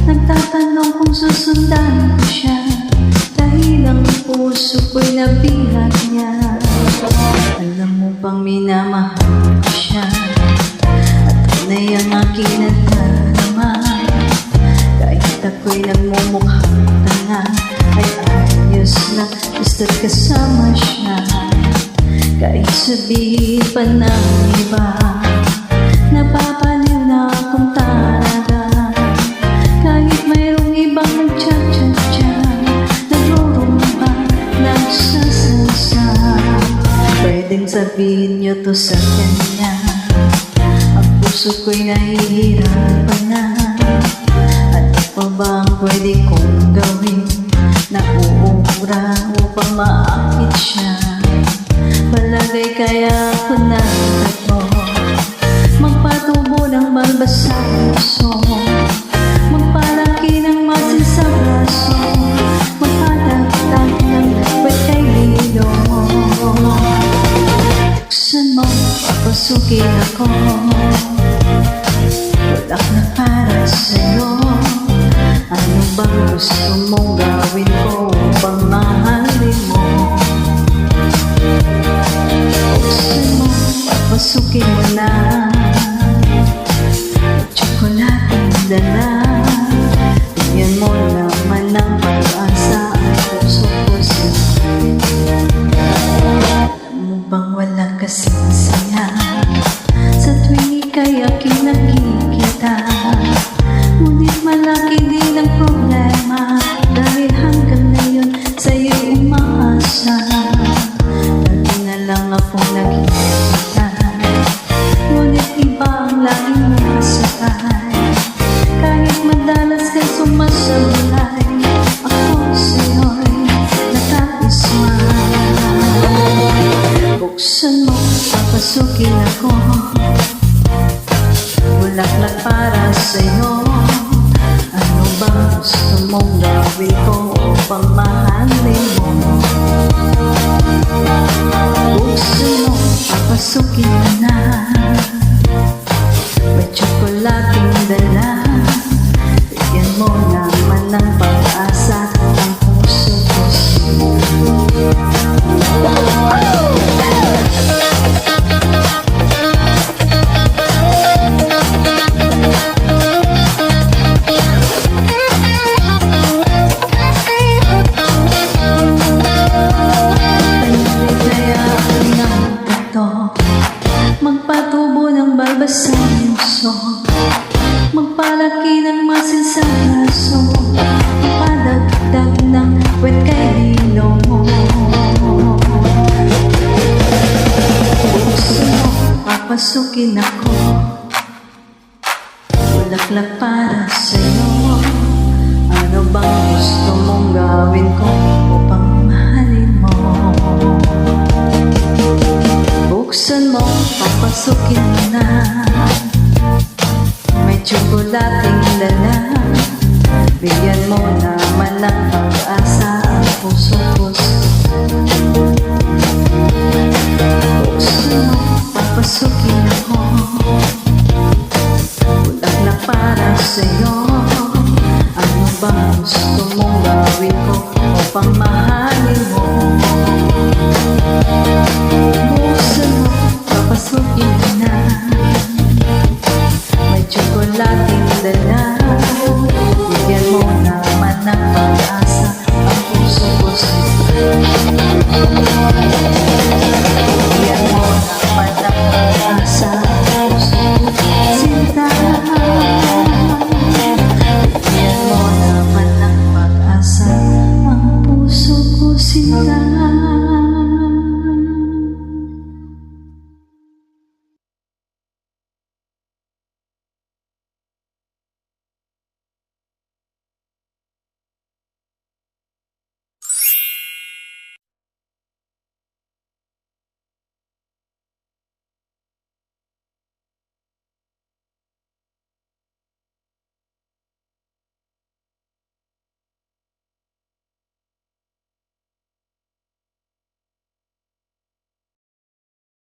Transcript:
Nagtatanong kung susundan ko siya, dahil ang puso ko'y nabihat niya. Alam mo bang minamahal ko siya, at tunay ang aking nadarama. Kahit ako'y nagmumukhang tanga, ay ayos na basta't kasama siya. Kahit sabihin pa ng iba, napapaliw na akong talaga. Kahit mayroong ibang nagtsa-tsa-tsa, nagrurumpa, nagsasasa. Pwedeng sabihin niyo to sa kanya, ang puso ko'y nahihirapan na. Ano pa ba ang pwede kong gawin na uura upang maakit siya? Palagay kaya ako nagtato, magpatubo ng balbas sa puso, magpalaki ng masin sa braso, magpadagdag ng ba't kay lilo. Buksan mo, papasukin ako, wala na para sa'yo. Ano bang gusto mong gawin ko upang mahalin mo? Buksan mo, papasukin mo na, tsokolating dala. Bigyan mo naman ng pag-asa ang puso ko sa'yo. Alam mo bang wala kasing saya sa tuwing ika'y aking nakikita? Ngunit malaki din ang problema, dahil hanggang ngayon sa'yo'y umaasa. Lagi na lang akong nakikita, ngunit iba ang laging nakasakay. Kahit madalas kay sumasablay, ako sa'yo'y nataisman. Buksan mo, papasukin ako, bulaklak para sa'yo. Ano bang gusto mong gawin ko upang mahalin mo? Buksan mo, papasukin mo na, may tsokolating dala. Bigyan mo naman ng pag-asa ang puso ko sa'yo. Magpatubo ng balbas sa puso, magpalaki ng masin sa braso, magpadagdag ng puwet kay lilo. Buksan mo, papasukin ako, bulaklak para sa'yo. Ano bang gusto mong gawin ko upang mahalin mo? Buksan mo, papasukin mo na, may tsokolating dala. Bigyan mo naman ng pag-asa ang puso ko sa'yo. Buksan mo, papasukin ako, bulaklak para sa'yo. Ano bang gusto mong gawin ko upang mahalin mo? Buksan mo, papasukin mo na, may tsokolating dala. Bigyan mo naman ng pag-asa ang puso ko sa'yo. Bigyan mo naman ng pag-asa ang puso ko sinta. Bigyan mo naman ng pag-asa ang puso ko sinta.